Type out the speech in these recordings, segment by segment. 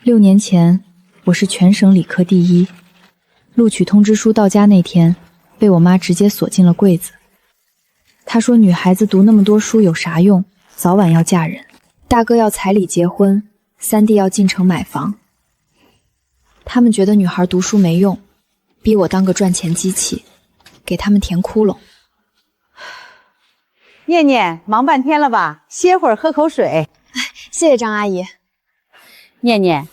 6年前，我是全省理科第一。录取通知书到家那天，被我妈直接锁进了柜子。她说女孩子读那么多书有啥用，早晚要嫁人。大哥要彩礼结婚，三弟要进城买房。他们觉得女孩读书没用，逼我当个赚钱机器，给他们填窟窿。念念，忙半天了吧？歇会儿，喝口水。谢谢张阿姨。念念，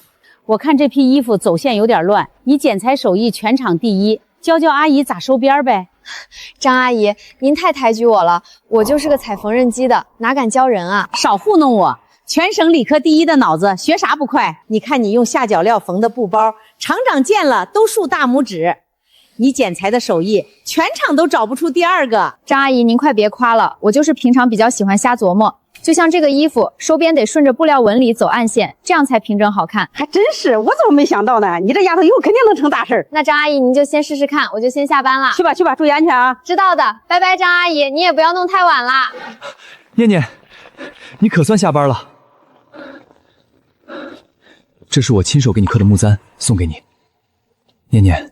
我看这批衣服走线有点乱，你剪裁手艺全场第一，教教阿姨咋收边呗。张阿姨，您太抬举我了，我就是个踩缝纫机的，哪敢教人啊？少糊弄我！全省理科第一的脑子，学啥不快？你看你用下脚料缝的布包，厂长见了都竖大拇指。你剪裁的手艺，全场都找不出第二个。张阿姨，您快别夸了，我就是平常比较喜欢瞎琢磨。就像这个衣服，收边得顺着布料纹理走暗线，这样才平整好看。还真是，我怎么没想到呢？你这丫头以后肯定能成大事。那张阿姨，您就先试试看，我就先下班了。去吧去吧，注意安全啊！知道的，拜拜，张阿姨，你也不要弄太晚啦。念念，你可算下班了。这是我亲手给你刻的木簪，送给你。念念，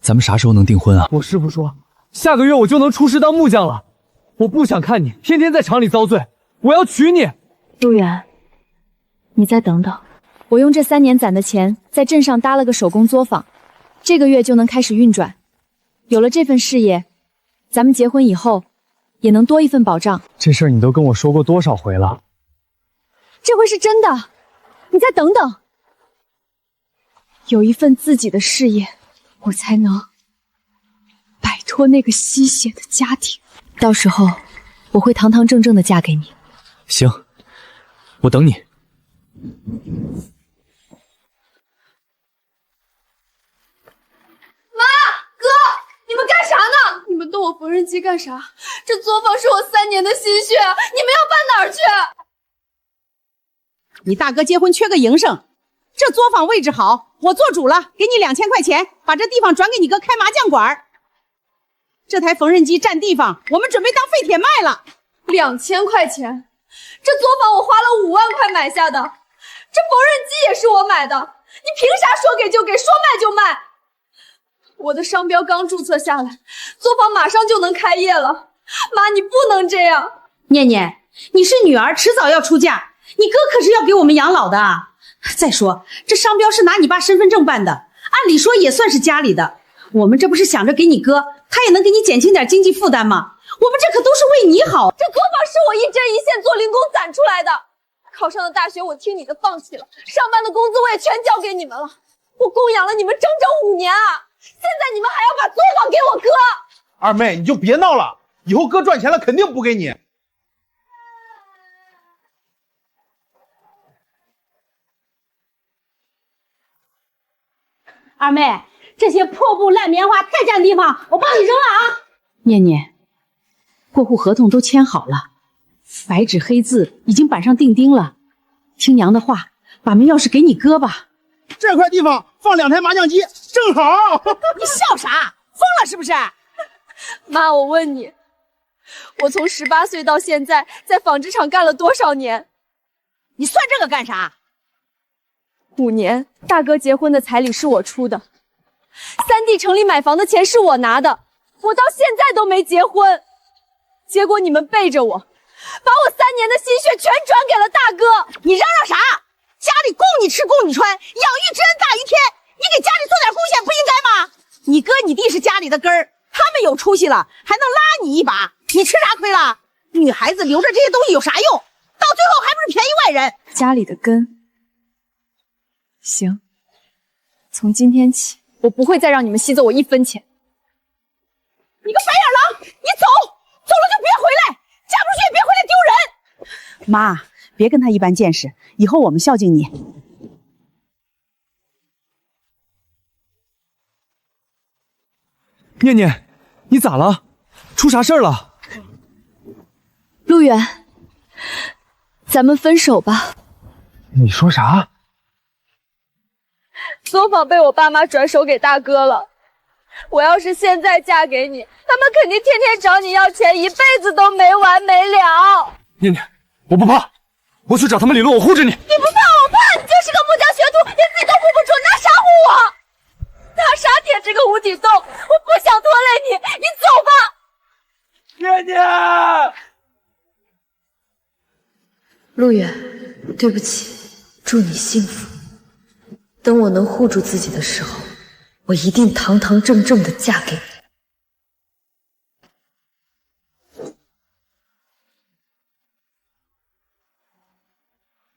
咱们啥时候能订婚啊？我师傅说，下个月我就能出师当木匠了。我不想看你天天在厂里遭罪，我要娶你。陆远，你再等等，我用这3年攒的钱，在镇上搭了个手工作坊，这个月就能开始运转。有了这份事业，咱们结婚以后也能多一份保障。这事儿你都跟我说过多少回了？这回是真的，你再等等，有一份自己的事业，我才能摆脱那个吸血的家庭。到时候，我会堂堂正正的嫁给你。行，我等你。妈，哥，你们干啥呢？你们动我缝纫机干啥？这作坊是我3年的心血，你们要搬哪儿去？你大哥结婚缺个营生，这作坊位置好，我做主了，给你2000块钱，把这地方转给你哥开麻将馆。这台缝纫机占地方，我们准备当废铁卖了。2000块钱，这作坊我花了5万块买下的，这缝纫机也是我买的，你凭啥说给就给，说卖就卖？我的商标刚注册下来，作坊马上就能开业了。妈，你不能这样。念念，你是女儿，迟早要出嫁，你哥可是要给我们养老的啊。再说，这商标是拿你爸身份证办的，按理说也算是家里的。我们这不是想着给你哥，他也能给你减轻点经济负担吗？我们这可都是为你好。这作坊是我一针一线做零工攒出来的，考上了大学我听你的放弃了，上班的工资我也全交给你们了，我供养了你们整整5年啊！现在你们还要把作坊给我哥？二妹，你就别闹了，以后哥赚钱了肯定补给你。二妹，这些破布烂棉花太占地方，我帮你扔了啊。念念，过户合同都签好了，白纸黑字已经板上钉钉了。听娘的话，把门钥匙给你哥吧。这块地方放2台麻将机，正好。你笑啥？疯了是不是？妈，我问你，我从18岁到现在，在纺织厂干了多少年？你算这个干啥？5年，大哥结婚的彩礼是我出的，三弟城里买房的钱是我拿的，我到现在都没结婚，结果你们背着我，把我3年的心血全转给了大哥。你嚷嚷啥？家里供你吃供你穿，养育之恩大于天，你给家里做点贡献不应该吗？你哥你弟是家里的根儿，他们有出息了，还能拉你一把，你吃啥亏了？女孩子留着这些东西有啥用？到最后还不是便宜外人？家里的根。行，从今天起，我不会再让你们吸走我1分钱。你个白眼狼，你走了就别回来，嫁不出去也别回来丢人。妈，别跟他一般见识，以后我们孝敬你。念念，你咋了？出啥事儿了？陆远，咱们分手吧。你说啥？作坊被我爸妈转手给大哥了，我要是现在嫁给你，他们肯定天天找你要钱，一辈子都没完没了。念念，我不怕，我去找他们理论，我护着你。你不怕我怕，你就是个木匠学徒，连自这个无底洞，我不想拖累你，你走吧。念念，陆远，对不起，祝你幸福。等我能护住自己的时候，我一定堂堂正正的嫁给你。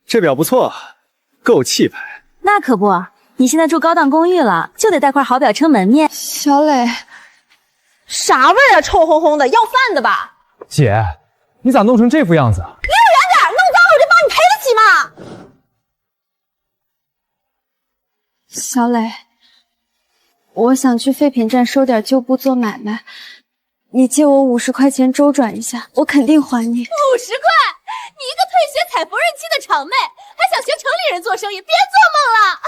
这表不错，够气派。那可不，你现在住高档公寓了，就得带块好表撑门面。小磊，啥味儿啊？臭烘烘的，要饭的吧？姐，你咋弄成这副样子啊？离我远点，弄脏了我就帮你赔得起吗？小磊，我想去废品站收点旧布做买卖，你借我50块钱周转一下，我肯定还你。50块？你一个退学踩缝纫机的场妹，还想学城里人做生意？别做梦了！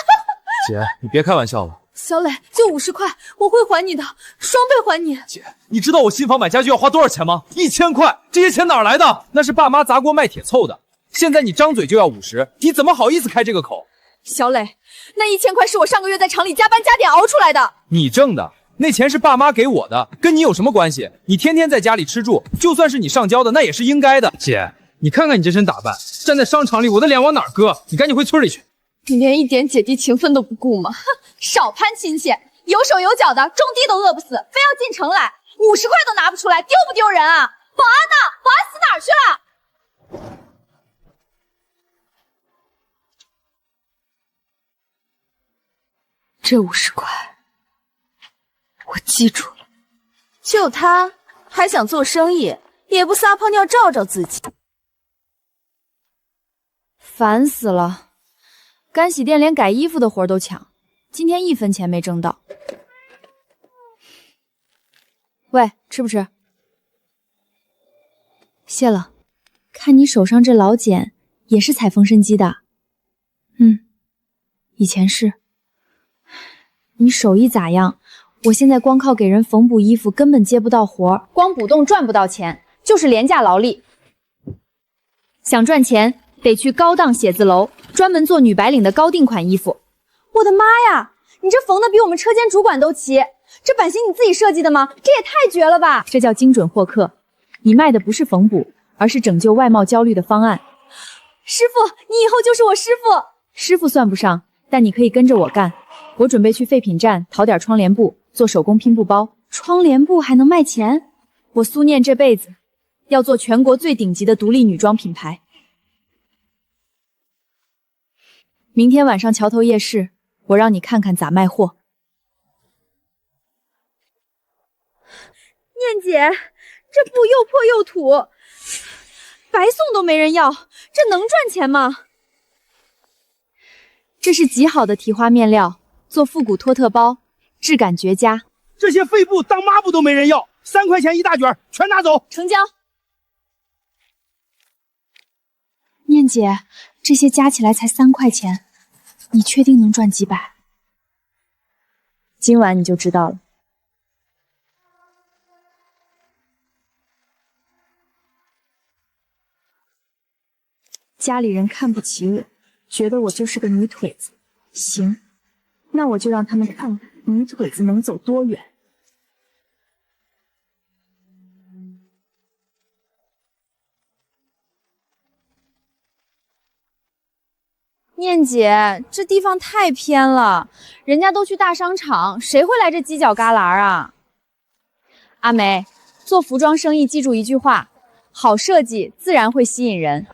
姐，你别开玩笑了。小磊，就50块，我会还你的，双倍还你。姐，你知道我新房买家具要花多少钱吗？1000块，这些钱哪儿来的？那是爸妈砸锅卖铁凑的。现在你张嘴就要50，你怎么好意思开这个口？小磊，那1000块是我上个月在厂里加班加点熬出来的。你挣的，那钱是爸妈给我的，跟你有什么关系？你天天在家里吃住，就算是你上交的，那也是应该的。姐，你看看你这身打扮，站在商场里，我的脸往哪儿搁？你赶紧回村里去。你连一点姐弟情分都不顾吗？少攀亲戚，有手有脚的，种地都饿不死，非要进城来，50块都拿不出来，丢不丢人啊？保安呢？保安死哪儿去了？这50块，我记住了。就他还想做生意，也不撒泡尿照照自己。烦死了！干洗店连改衣服的活都抢，今天1分钱没挣到。喂，吃不吃？谢了。看你手上这老茧，也是踩缝纫机的。以前是。你手艺咋样？我现在光靠给人缝补衣服根本接不到活，光补洞赚不到钱，就是廉价劳力。想赚钱，得去高档写字楼，专门做女白领的高定款衣服。我的妈呀，你这缝的比我们车间主管都齐，这版型你自己设计的吗？这也太绝了吧！这叫精准获客。你卖的不是缝补，而是拯救外貌焦虑的方案。师傅，你以后就是我师傅。师傅算不上，但你可以跟着我干。我准备去废品站淘点窗帘布，做手工拼布包。窗帘布还能卖钱？我苏念这辈子要做全国最顶级的独立女装品牌。明天晚上桥头夜市，我让你看看咋卖货。念姐，这布又破又土，白送都没人要，这能赚钱吗？这是极好的提花面料，做复古托特包，质感绝佳。这些废布当抹布都没人要，3块钱一大卷，全拿走。成交。念姐，这些加起来才3块钱，你确定能赚几百？今晚你就知道了。家里人看不起我，觉得我就是个泥腿子。行，那我就让他们看看泥腿子能走多远。念姐，这地方太偏了，人家都去大商场，谁会来这犄角旮旯啊？阿梅，做服装生意记住一句话：好设计自然会吸引人。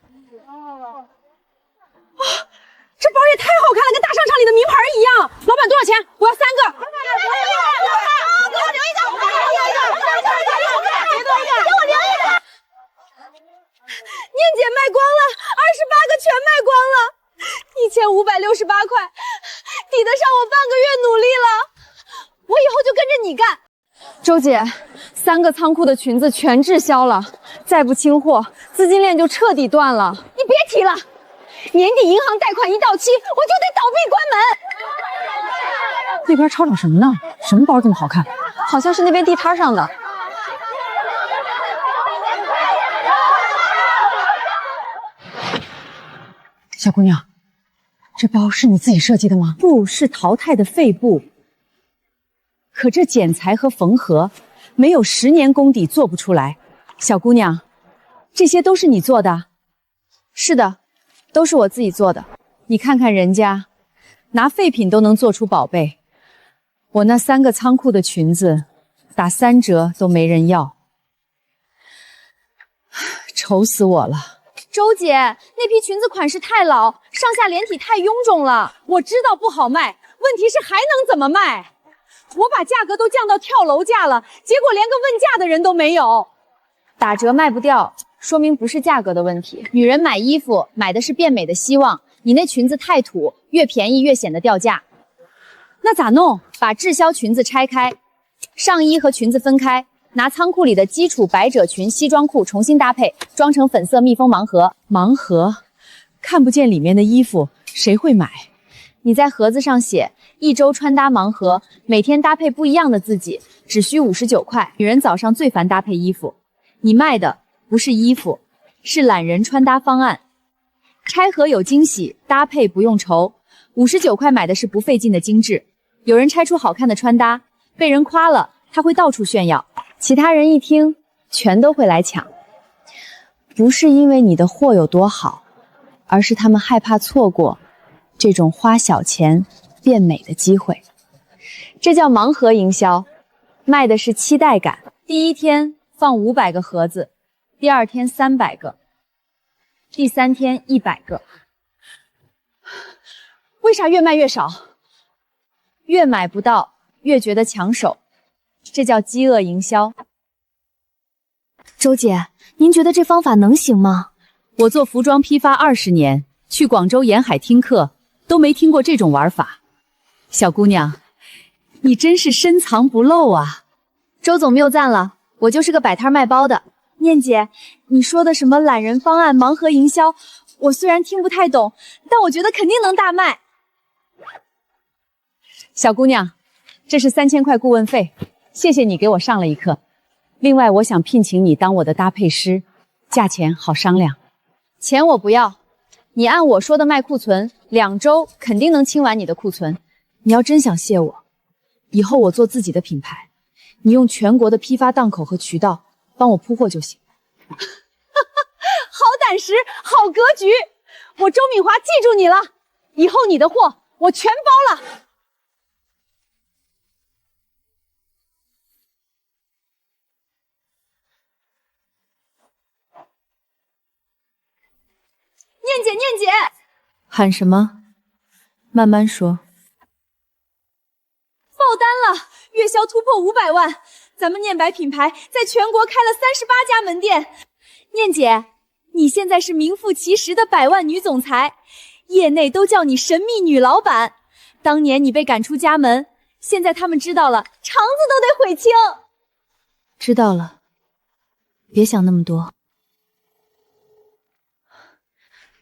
这包也太好看了，跟大商场里的名牌一样。老板多少钱？我要3个。给我留一个，给我留一个，给我留一个。念姐卖光了，28个全卖光了，1568块，抵得上我半个月努力了。我以后就跟着你干。周姐，3个仓库的裙子全滞销了，再不清货，资金链就彻底断了。你别提了。年底银行贷款一到期，我就得倒闭关门。那边吵吵什么呢？什么包这么好看？好像是那边地摊上的。小姑娘，这包是你自己设计的吗？不是淘汰的废布。可这剪裁和缝合，没有10年功底做不出来。小姑娘，这些都是你做的？是的，都是我自己做的。你看看人家，拿废品都能做出宝贝。我那3个仓库的裙子，打3折都没人要，愁死我了。周姐，那批裙子款式太老，上下连体太臃肿了。我知道不好卖，问题是还能怎么卖？我把价格都降到跳楼价了，结果连个问价的人都没有。打折卖不掉，说明不是价格的问题。女人买衣服买的是变美的希望，你那裙子太土，越便宜越显得掉价。那咋弄？把滞销裙子拆开，上衣和裙子分开，拿仓库里的基础百褶裙、西装裤重新搭配，装成粉色密封盲盒。盲盒，看不见里面的衣服，谁会买？你在盒子上写1周穿搭盲盒，每天搭配不一样的自己，只需59块。女人早上最烦搭配衣服，你卖的不是衣服，是懒人穿搭方案。拆盒有惊喜，搭配不用愁。59块买的是不费劲的精致。有人拆出好看的穿搭，被人夸了，他会到处炫耀，其他人一听，全都会来抢。不是因为你的货有多好，而是他们害怕错过这种花小钱变美的机会。这叫盲盒营销，卖的是期待感。第一天放500个盒子，第2天300个，第3天100个。为啥越卖越少？越买不到，越觉得抢手，这叫饥饿营销。周姐，您觉得这方法能行吗？我做服装批发20年，去广州沿海听课，都没听过这种玩法。小姑娘，你真是深藏不露啊！周总谬赞了，我就是个摆摊卖包的。念姐，你说的什么懒人方案、盲盒营销，我虽然听不太懂，但我觉得肯定能大卖。小姑娘，这是3000块顾问费，谢谢你给我上了一课。另外，我想聘请你当我的搭配师，价钱好商量。钱我不要，你按我说的卖库存，2周肯定能清完你的库存。你要真想谢我，以后我做自己的品牌，你用全国的批发档口和渠道帮我铺货就行。好胆识，好格局，我周敏华记住你了，以后你的货我全包了。念姐，念姐，喊什么？慢慢说。爆单了，月销突破500万，咱们念白品牌在全国开了38家门店。念姐，你现在是名副其实的100万女总裁，业内都叫你神秘女老板。当年你被赶出家门，现在他们知道了，肠子都得悔青。知道了，别想那么多。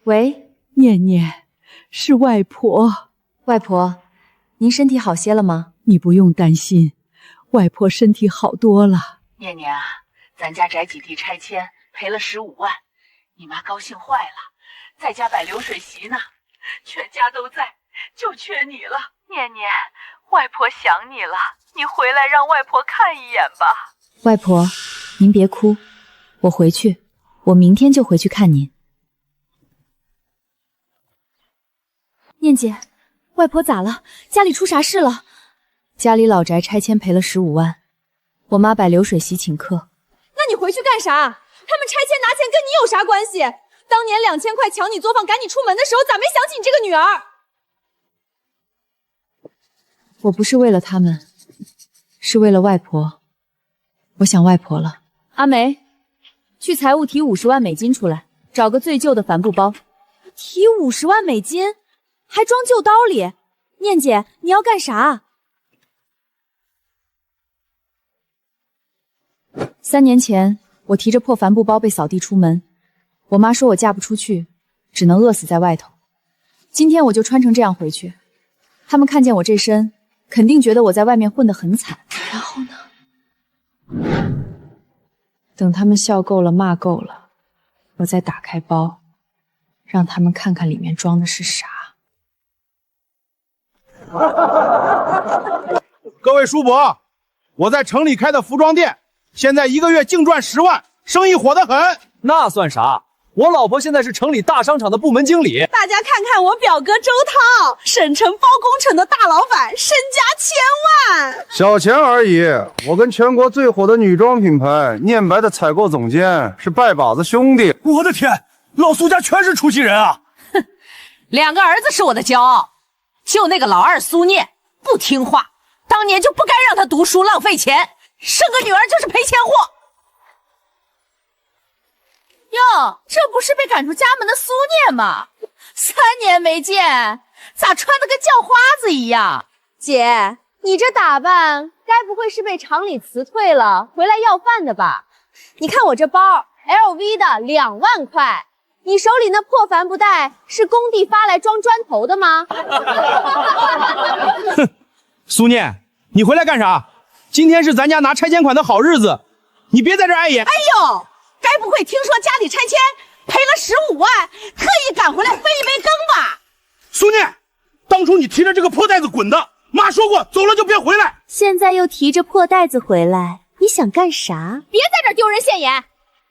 喂，念念，是外婆。外婆，您身体好些了吗？你不用担心，外婆身体好多了。念念啊，咱家宅基地拆迁赔了15万，你妈高兴坏了，在家摆流水席呢，全家都在，就缺你了。念念，外婆想你了，你回来让外婆看一眼吧。外婆，您别哭，我回去，我明天就回去看您。念姐，外婆咋了？家里出啥事了？家里老宅拆迁赔了15万，我妈摆流水席请客。那你回去干啥？他们拆迁拿钱跟你有啥关系？当年2000块抢你作坊赶你出门的时候，咋没想起你这个女儿？我不是为了他们，是为了外婆。我想外婆了。阿梅，去财务提50万美金出来，找个最旧的帆布包。提50万美金？还装旧刀里？念姐，你要干啥？3年前，我提着破帆布包被扫地出门，我妈说我嫁不出去，只能饿死在外头。今天我就穿成这样回去，他们看见我这身，肯定觉得我在外面混得很惨。然后呢？等他们笑够了，骂够了，我再打开包，让他们看看里面装的是啥。各位叔伯，我在城里开的服装店，现在1个月净赚10万，生意火得很。那算啥？我老婆现在是城里大商场的部门经理。大家看看我表哥周涛，省城包工程的大老板，身家1000万。小钱而已。我跟全国最火的女装品牌念白的采购总监是拜把子兄弟。我的天，老苏家全是出息人啊！哼，2个儿子是我的骄傲，就那个老二苏念不听话，当年就不该让他读书浪费钱，生个女儿就是赔钱货。哟，这不是被赶出家门的苏念吗？3年没见，咋穿得跟叫花子一样？姐，你这打扮，该不会是被厂里辞退了，回来要饭的吧？你看我这包 ，LV 的2万块，你手里那破帆布袋是工地发来装砖头的吗？哼，苏念，你回来干啥？今天是咱家拿拆迁款的好日子，你别在这碍眼。哎呦，该不会听说家里拆迁赔了15万，特意赶回来分一杯羹吧？苏念，当初你提着这个破袋子滚的，妈说过走了就别回来。现在又提着破袋子回来，你想干啥？别在这丢人现眼！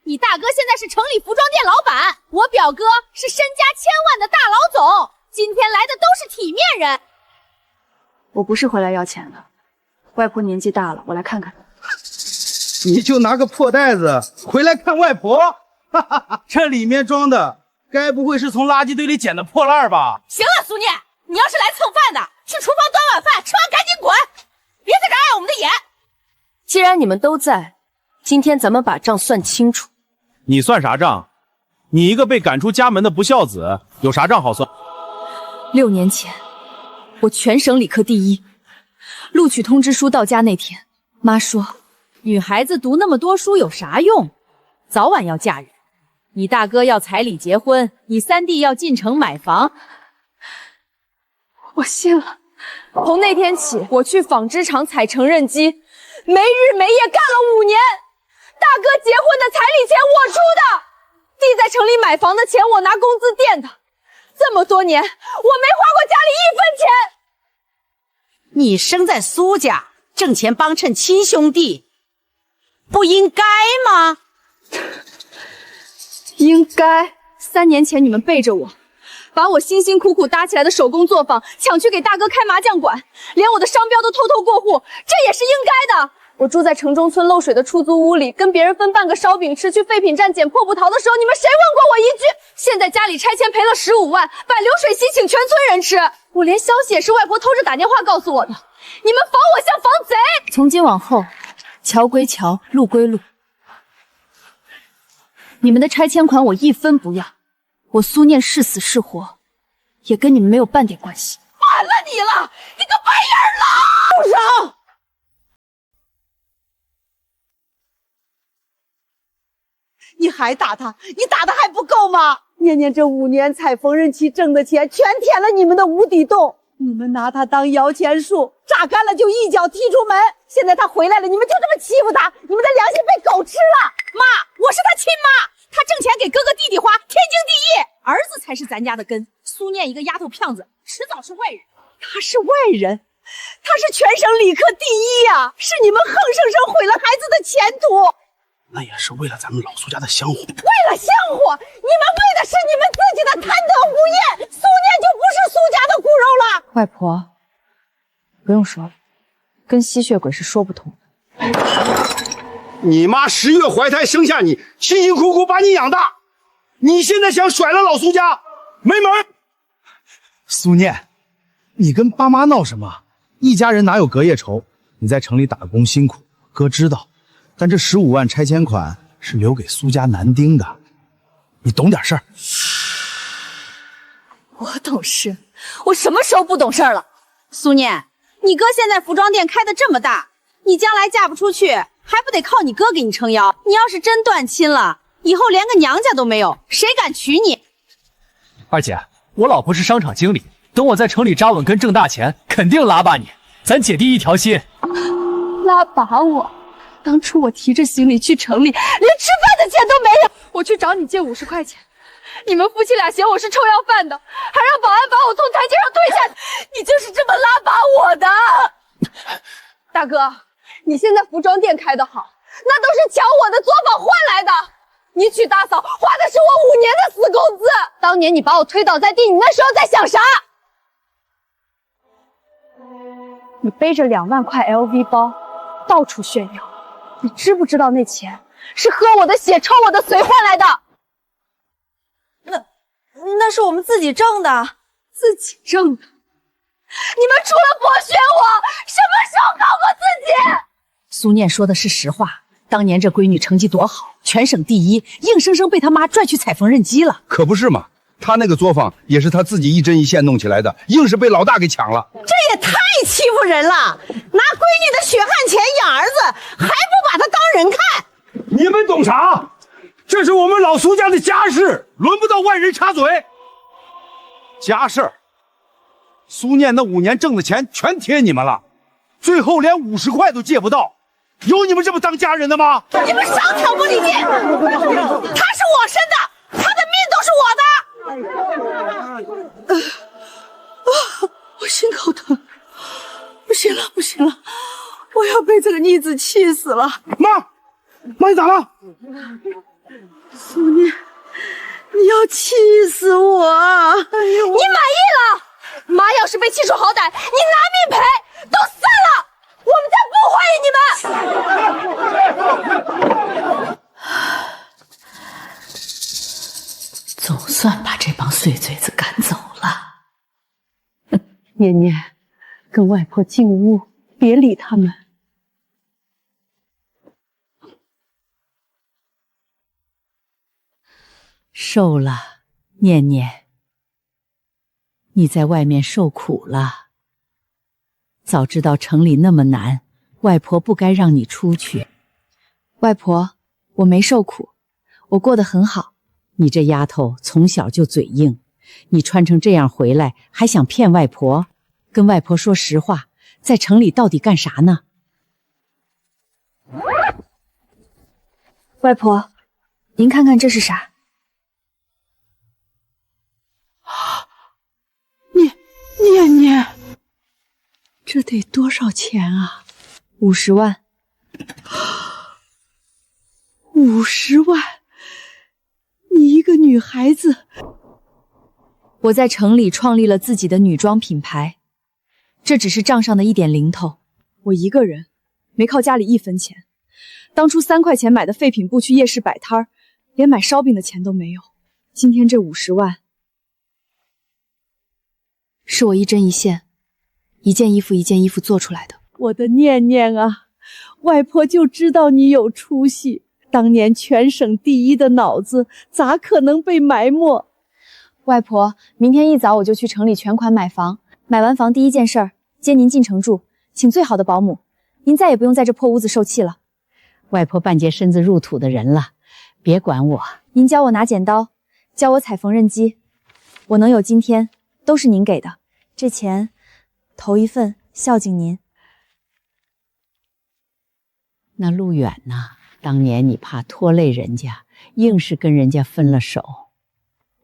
你大哥现在是城里服装店老板，我表哥是身家1000万的大老总，今天来的都是体面人。我不是回来要钱的，外婆年纪大了，我来看看。你就拿个破袋子回来看外婆，哈哈哈！这里面装的该不会是从垃圾堆里捡的破烂吧？行了，苏念，你要是来蹭饭的，去厨房端碗饭，吃完赶紧滚，别在这碍我们的眼。既然你们都在，今天咱们把账算清楚。你算啥账？你一个被赶出家门的不孝子，有啥账好算？6年前，我全省理科第1，录取通知书到家那天，妈说，女孩子读那么多书有啥用？早晚要嫁人。你大哥要彩礼结婚，你3弟要进城买房。我信了。从那天起，我去纺织厂采成纫机，没日没夜干了5年。大哥结婚的彩礼钱我出的，弟在城里买房的钱我拿工资垫的。这么多年，我没花过家里1分钱。你生在苏家，挣钱帮衬亲兄弟，不应该吗？应该。3年前你们背着我，把我辛辛苦苦搭起来的手工作坊抢去给大哥开麻将馆，连我的商标都偷偷过户，这也是应该的。我住在城中村漏水的出租屋里，跟别人分半个烧饼吃，去废品站捡破布桃的时候，你们谁问过我一句？现在家里拆迁赔了15万，把流水席请全村人吃，我连消息也是外婆偷着打电话告诉我的。你们防我像防贼。从今往后，桥归桥，路归路。你们的拆迁款我1分不要，我苏念是死是活，也跟你们没有半点关系。完了你了，你个白眼狼！住手！你还打他？你打的还不够吗？念念这5年踩缝纫机挣的钱，全填了你们的无底洞。你们拿他当摇钱树，榨干了就一脚踢出门。现在他回来了，你们就这么欺负他，你们的良心被狗吃了。妈，我是他亲妈，他挣钱给哥哥弟弟花，天经地义。儿子才是咱家的根。苏念一个丫头片子，迟早是外人。他是外人，他是全省理科第1呀，是你们横生生毁了孩子的前途。那也是为了咱们老苏家的香火。为了香火，你们为的是你们自己的贪得无厌。苏念就不是苏家的骨肉了。外婆，不用说了，跟吸血鬼是说不通的。你妈10月怀胎生下你，辛辛苦苦把你养大，你现在想甩了老苏家，没门！苏念，你跟爸妈闹什么？一家人哪有隔夜仇？你在城里打工辛苦，哥知道。但这15万拆迁款是留给苏家男丁的，你懂点事儿。我懂事，我什么时候不懂事了？苏念，你哥现在服装店开得这么大，你将来嫁不出去，还不得靠你哥给你撑腰？你要是真断亲了，以后连个娘家都没有，谁敢娶你？二姐，我老婆是商场经理，等我在城里扎稳根挣大钱，肯定拉拔你，咱姐弟一条心。拉拔我？当初我提着行李去城里，连吃饭的钱都没有。我去找你借50块钱，你们夫妻俩嫌我是臭要饭的，还让保安把我从台阶上推下去。你就是这么拉拔我的？哥，你现在服装店开得好，那都是抢我的作坊换来的。你娶大嫂花的是我5年的死工资，当年你把我推倒在地，你那时候在想啥？你背着2万块 LV 包到处炫耀，你知不知道那钱是喝我的血、抽我的髓换来的？那是我们自己挣的，自己挣的。你们除了剥削我，什么时候搞过自己？苏念说的是实话，当年这闺女成绩多好，全省第一，硬生生被她妈拽去踩缝纫机了。可不是嘛，他那个作坊也是他自己一针一线弄起来的，硬是被老大给抢了。这也太欺负人了！拿闺女的血汗钱养儿子，还不把他当人看？你们懂啥？这是我们老苏家的家事，轮不到外人插嘴。家事儿，苏念那5年挣的钱全贴你们了，最后连50块都借不到，有你们这么当家人的吗？你们少挑拨离间！他是我生的，他的命都是我的。我心口疼，不行了，不行了，我要被这个逆子气死了！妈，你咋了？苏念，你要气死我！哎呦，你满意了？妈要是被气出好歹，你拿命赔！都散了，我们家不欢迎你们。总算把这帮碎嘴子赶走了。念念，跟外婆进屋，别理他们。瘦了，念念，你在外面受苦了。早知道城里那么难，外婆不该让你出去。外婆，我没受苦，我过得很好。你这丫头从小就嘴硬，你穿成这样回来，还想骗外婆？跟外婆说实话，在城里到底干啥呢？外婆，您看看这是啥？念念，这得多少钱啊？50万。50万？你一个女孩子。我在城里创立了自己的女装品牌，这只是账上的一点零头。我一个人没靠家里1分钱，当初3块钱买的废品布去夜市摆摊儿，连买烧饼的钱都没有。今天这50万，是我一针一线，一件衣服一件衣服做出来的。我的念念啊，外婆就知道你有出息，当年全省第1的脑子咋可能被埋没？外婆，明天一早我就去城里全款买房，买完房第一件事儿接您进城住，请最好的保姆，您再也不用在这破屋子受气了。外婆半截身子入土的人了，别管我。您教我拿剪刀，教我踩缝纫机，我能有今天都是您给的，这钱头一份孝敬您。那陆远呢？当年你怕拖累人家，硬是跟人家分了手。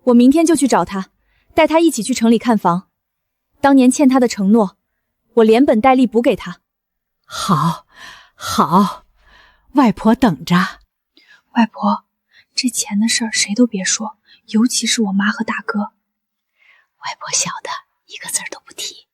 我明天就去找他，带他一起去城里看房。当年欠他的承诺，我连本带利补给他。好，好，外婆等着。外婆，这钱的事儿谁都别说，尤其是我妈和大哥。外婆晓得，一个字儿都不提。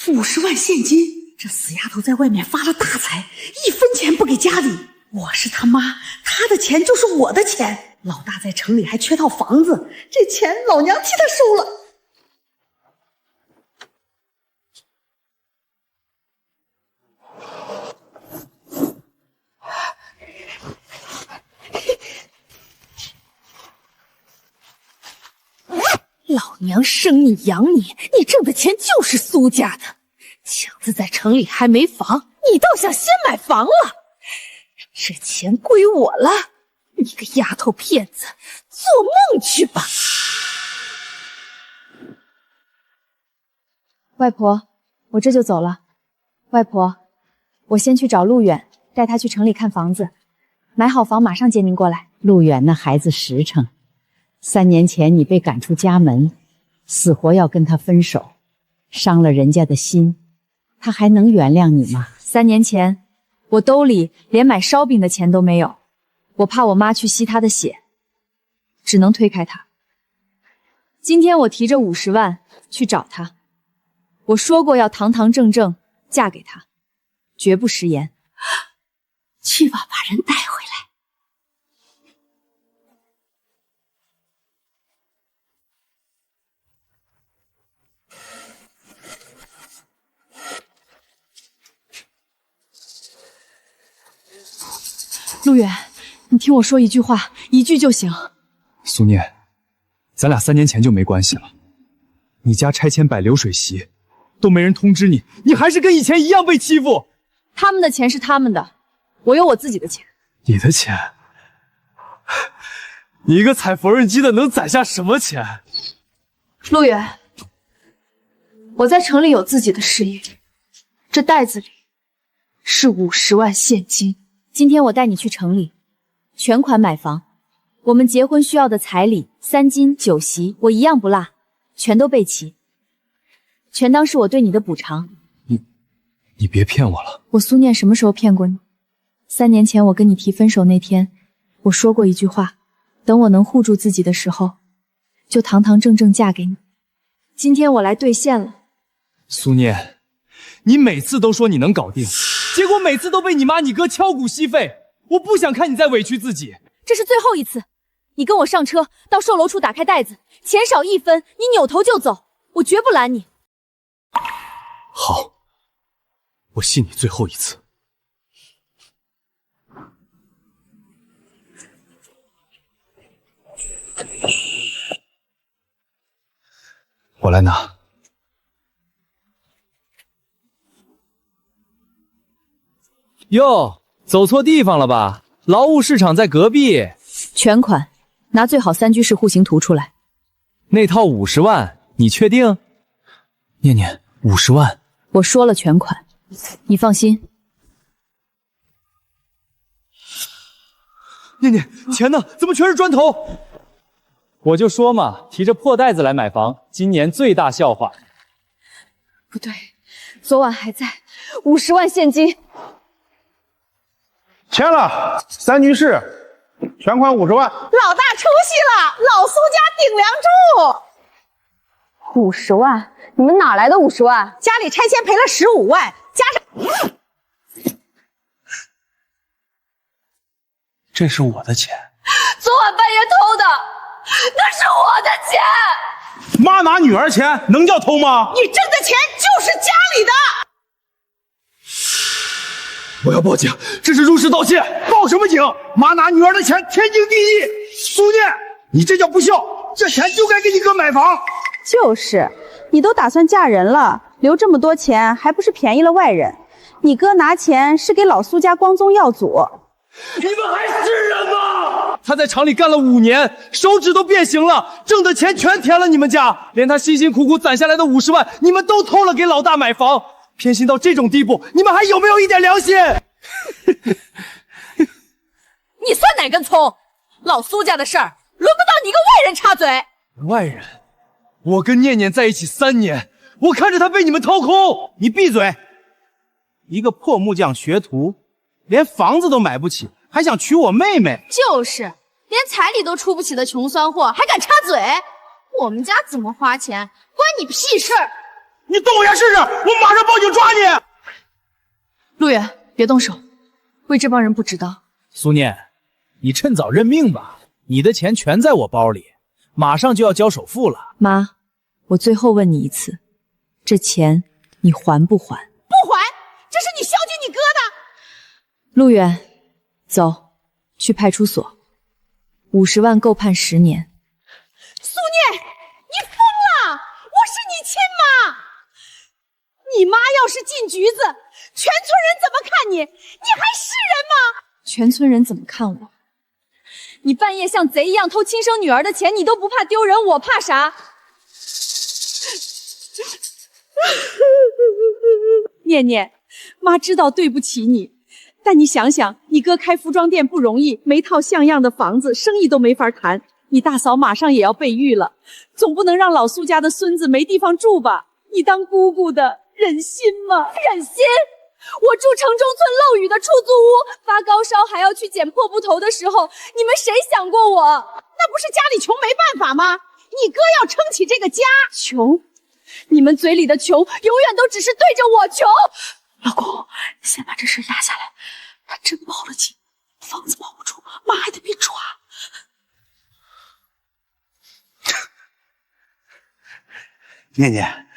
50万现金，这死丫头在外面发了大财，1分钱不给家里。我是他妈，他的钱就是我的钱。老大在城里还缺套房子，这钱老娘替他收了。老娘生你养你，你挣的钱就是苏家的。强子在城里还没房，你倒想先买房了。这钱归我了，你个丫头片子，做梦去吧！外婆，我这就走了。外婆，我先去找陆远，带他去城里看房子，买好房马上接您过来。陆远那孩子实诚， 3年前你被赶出家门，死活要跟他分手，伤了人家的心，他还能原谅你吗？3年前，我兜里连买烧饼的钱都没有，我怕我妈去吸他的血，只能推开他。今天我提着50万去找他，我说过要堂堂正正嫁给他，绝不食言。去吧，把人带回来。陆远，你听我说一句话，一句就行。苏念，咱俩3年前就没关系了。你家拆迁摆流水席，都没人通知你，你还是跟以前一样被欺负。他们的钱是他们的，我有我自己的钱。你的钱？你一个踩缝纫机的能攒下什么钱？陆远，我在城里有自己的事业，这袋子里是50万现金。今天我带你去城里，全款买房，我们结婚需要的彩礼、3金、酒席，我一样不落，全都备齐，全当是我对你的补偿。你别骗我了。我苏念什么时候骗过你？3年前我跟你提分手那天，我说过一句话，等我能护住自己的时候，就堂堂正正嫁给你。今天我来兑现了。苏念，你每次都说你能搞定，结果每次都被你妈你哥敲骨吸肺。我不想看你再委屈自己。这是最后一次，你跟我上车，到售楼处打开袋子，钱少1分，你扭头就走，我绝不拦你。好，我信你最后一次。我来拿。哟，走错地方了吧？劳务市场在隔壁。全款，拿最好3居室户型图出来。那套50万，你确定？念念，50万。我说了全款，你放心。念念，钱呢？怎么全是砖头？我就说嘛，提着破袋子来买房，今年最大笑话。不对，昨晚还在50万现金。签了，3居室，全款50万。老大出息了，老苏家顶梁柱。50万？你们哪来的50万？家里拆迁赔了15万，加上……这是我的钱。昨晚半夜偷的，那是我的钱。妈拿女儿钱能叫偷吗？你挣的钱就是家里的。我要报警，这是入室盗窃！报什么警？妈拿女儿的钱天经地义。苏念，你这叫不孝，这钱就该给你哥买房。就是，你都打算嫁人了，留这么多钱还不是便宜了外人？你哥拿钱是给老苏家光宗耀祖。你们还是人吗？他在厂里干了5年，手指都变形了，挣的钱全填了你们家，连他辛辛苦苦攒下来的50万，你们都偷了给老大买房。偏心到这种地步，你们还有没有一点良心？你算哪根葱？老苏家的事儿，轮不到你一个外人插嘴。外人？我跟念念在一起3年，我看着她被你们掏空。你闭嘴！一个破木匠学徒，连房子都买不起，还想娶我妹妹？就是，连彩礼都出不起的穷酸货，还敢插嘴？我们家怎么花钱，关你屁事儿！你动我一下试试，我马上报警抓你！陆远，别动手，为这帮人不值当。苏念，你趁早认命吧，你的钱全在我包里，马上就要交首付了。妈，我最后问你一次，这钱你还不还？不还，这是你孝敬你哥的。陆远，走，去派出所，50万够判10年。苏念，你疯了！我是你亲妈，你妈要是进局子，全村人怎么看你？你还是人吗？全村人怎么看我？你半夜像贼一样偷亲生女儿的钱，你都不怕丢人，我怕啥？念念，妈知道对不起你，但你想想，你哥开服装店不容易，没套像样的房子，生意都没法谈。你大嫂马上也要备孕了，总不能让老苏家的孙子没地方住吧？你当姑姑的忍心吗？忍心？我住城中村漏雨的出租屋，发高烧还要去捡破布头的时候，你们谁想过我？那不是家里穷没办法吗？你哥要撑起这个家。穷？你们嘴里的穷，永远都只是对着我穷。老公，先把这事压下来。他真报了警，房子保不住，妈还得被抓。念念，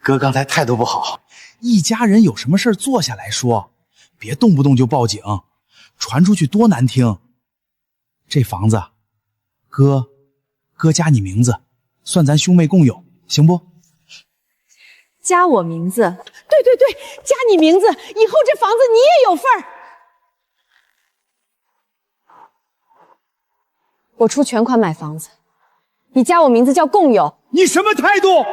哥刚才态度不好。一家人有什么事坐下来说，别动不动就报警，传出去多难听。这房子，哥加你名字，算咱兄妹共有，行不？加我名字？对，加你名字，以后这房子你也有份儿。我出全款买房子，你加我名字叫共有。你什么态度？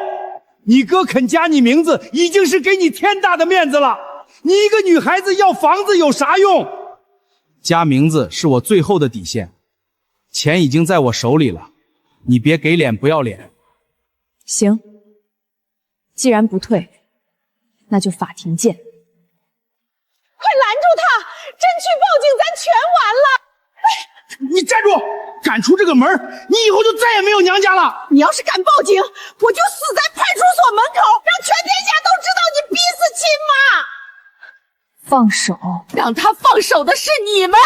你哥肯加你名字，已经是给你天大的面子了。你一个女孩子要房子有啥用？加名字是我最后的底线，钱已经在我手里了，你别给脸不要脸。行，既然不退，那就法庭见。快拦住他！真去报警，咱全完了。你站住！敢出这个门，你以后就再也没有娘家了。你要是敢报警，我就死在派出所门口，让全天下都知道你逼死亲妈。放手！让他放手的是你们。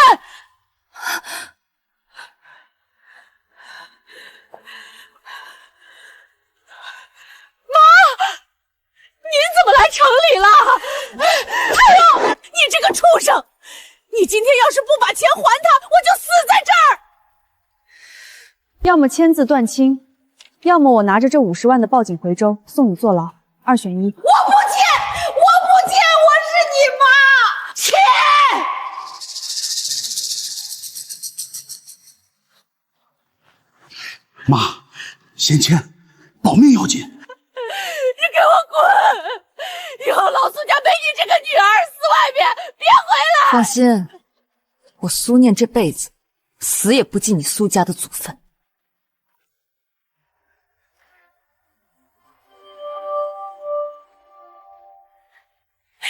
妈，您怎么来城里了？哎呦，你这个畜生！你今天要是不把钱还他，我就死在这儿。要么签字断亲，要么我拿着这50万的报警回州，送你坐牢，2选1。我不签，我是你妈，签！妈，先签，保命要紧。你给我滚！以后老苏家没你这个女儿，死外面，别回来！放心，我苏念这辈子死也不进你苏家的祖坟。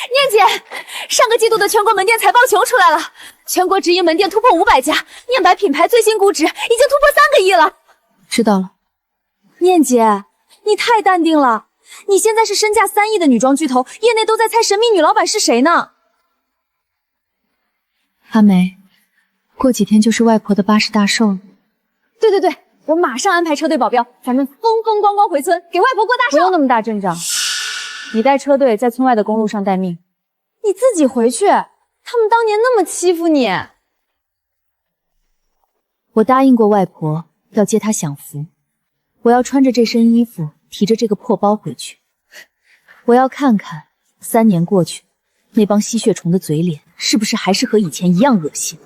念姐，上个季度的全国门店财报球出来了，全国直营门店突破500家，念白品牌最新估值已经突破3个亿了。知道了。念姐，你太淡定了，你现在是身价3亿的女装巨头，业内都在猜神秘女老板是谁呢。阿梅，过几天就是外婆的80大寿了。对，我马上安排车队保镖，咱们风风光光回村，给外婆过大寿。不用那么大阵仗，你带车队在村外的公路上待命。你自己回去，他们当年那么欺负你。我答应过外婆要接她享福，我要穿着这身衣服，提着这个破包回去。我要看看3年过去，那帮吸血虫的嘴脸是不是还是和以前一样恶心。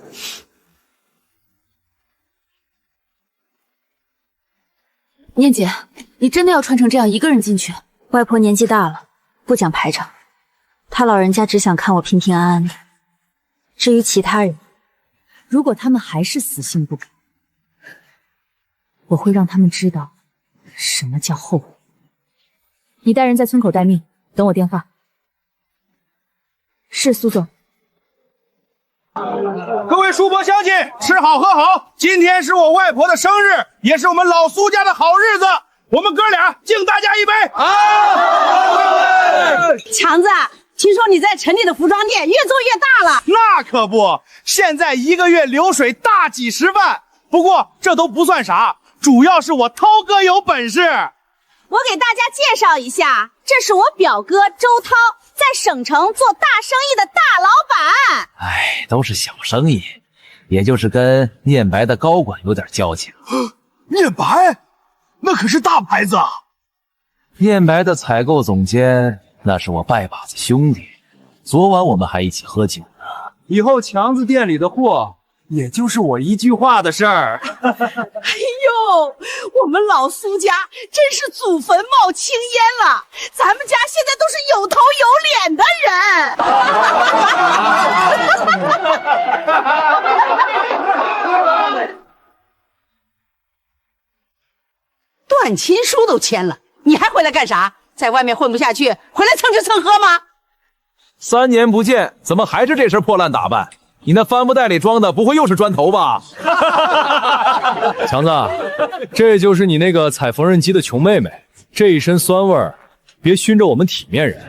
念姐，你真的要穿成这样一个人进去？外婆年纪大了，不讲排场，她老人家只想看我平平安安的。至于其他人，如果他们还是死性不改，我会让他们知道什么叫后悔。你带人在村口待命，等我电话。是，苏总。各位叔伯乡亲，吃好喝好，今天是我外婆的生日，也是我们老苏家的好日子，我们哥俩敬大家一杯啊！强子，听说你在城里的服装店越做越大了。那可不，现在1个月流水大几十万，不过这都不算啥，主要是我涛哥有本事。我给大家介绍一下，这是我表哥周涛，在省城做大生意的大老板。哎，都是小生意，也就是跟念白的高管有点交情。念白，那可是大牌子啊！念白的采购总监，那是我拜把子兄弟，昨晚我们还一起喝酒呢。以后强子店里的货，也就是我一句话的事儿。哎呦，我们老苏家真是祖坟冒青烟了，咱们家现在都是有头有脸的人。断亲书都签了，你还回来干啥？在外面混不下去，回来蹭吃蹭喝吗？3年不见，怎么还是这身破烂打扮？你那帆布袋里装的不会又是砖头吧？强子，这就是你那个踩缝纫机的穷妹妹，这一身酸味儿，别熏着我们体面人。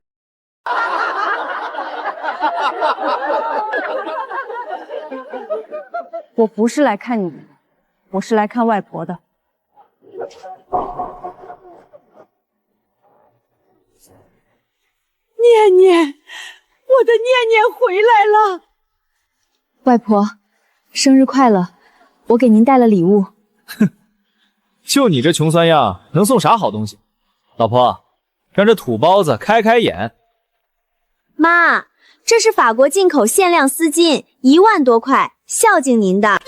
我不是来看你的，我是来看外婆的。念念，我的念念回来了。外婆，生日快乐！我给您带了礼物。哼，就你这穷酸样，能送啥好东西？老婆，让这土包子开开眼。妈，这是法国进口限量丝巾，1万多块，孝敬您的。1万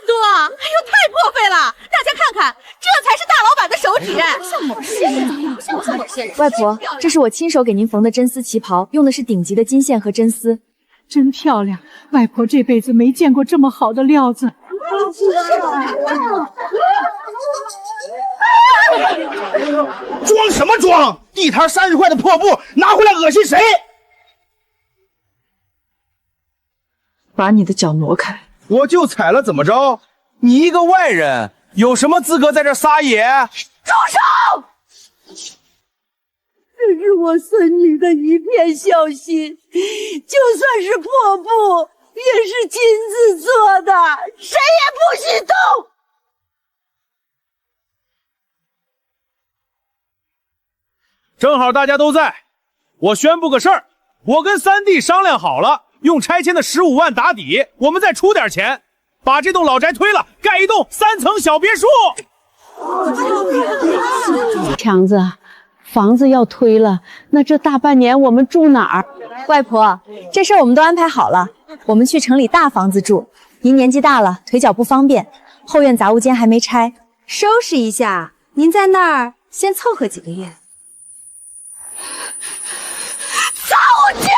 多，哎呦，太破费了！大家看看，这才是大老板的手纸。像某些人，像某些人。外婆，这是我亲手给您缝的真丝旗袍，用的是顶级的金线和真丝。真漂亮，外婆这辈子没见过这么好的料子。装什么装？地摊30块的破布拿回来恶心谁？把你的脚挪开！我就踩了怎么着？你一个外人有什么资格在这撒野？住手！这是我孙女的一片孝心，就算是破布，也是亲自做的，谁也不许动。正好大家都在，我宣布个事儿，我跟三弟商量好了，用拆迁的15万打底，我们再出点钱，把这栋老宅推了，盖一栋3层小别墅。强子，房子要推了，那这大半年我们住哪儿？外婆，这事儿我们都安排好了，我们去城里大房子住。您年纪大了，腿脚不方便，后院杂物间还没拆，收拾一下。您在那儿先凑合几个月。杂物间，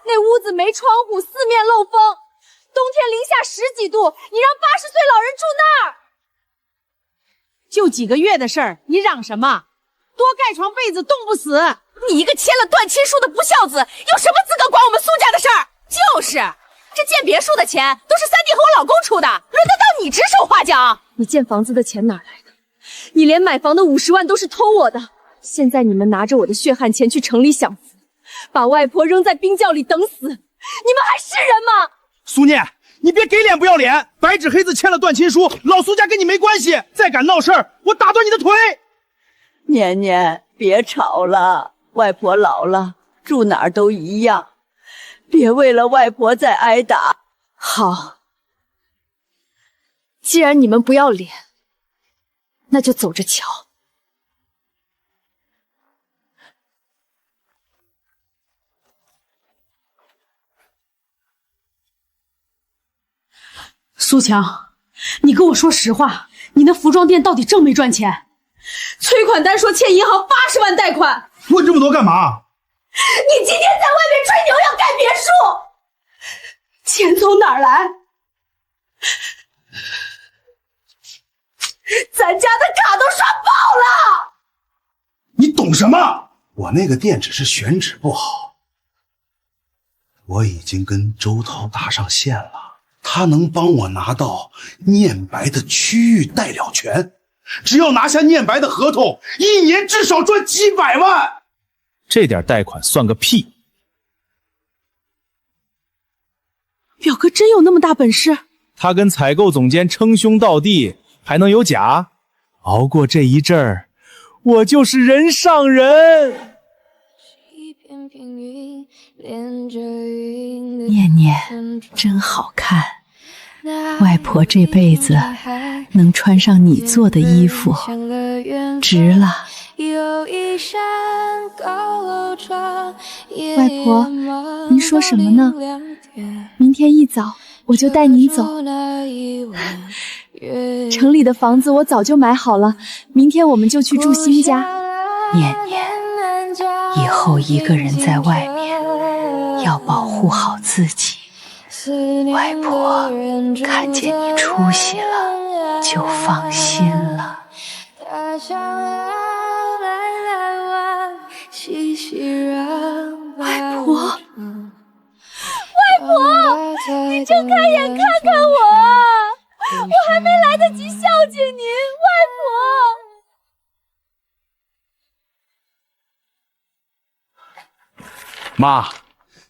那屋子没窗户，四面漏风，冬天零下10几度，你让80岁老人住那儿？就几个月的事儿，你嚷什么？多盖床被子，冻不死。你一个签了断亲书的不孝子，有什么资格管我们苏家的事儿？就是，这建别墅的钱都是三弟和我老公出的，轮得到你指手画脚？你建房子的钱哪来的？你连买房的50万都是偷我的。现在你们拿着我的血汗钱去城里享福，把外婆扔在冰窖里等死，你们还是人吗？苏念，你别给脸不要脸，白纸黑字签了断亲书，老苏家跟你没关系，再敢闹事儿，我打断你的腿！年年，别吵了，外婆老了，住哪儿都一样，别为了外婆再挨打。好，既然你们不要脸，那就走着瞧。苏强，你跟我说实话，你那服装店到底挣没赚钱？催款单说欠银行80万贷款。问这么多干嘛？你今天在外面吹牛要盖别墅，钱从哪儿来？咱家的卡都刷爆了。你懂什么？我那个店只是选址不好，我已经跟周涛搭上线了，他能帮我拿到念白的区域代了权，只要拿下念白的合同，1年至少赚几百万。这点贷款算个屁！表哥真有那么大本事？他跟采购总监称兄道弟，还能有假？熬过这一阵儿，我就是人上人。念念真好看，外婆这辈子能穿上你做的衣服，值了。外婆，您说什么呢？明天一早我就带您走。城里的房子我早就买好了，明天我们就去住新家。念念，以后一个人在外面要保护好自己。外婆看见你出息了，就放心了。外婆，外婆，你睁开眼看看我，我还没来得及孝敬您，外婆。妈，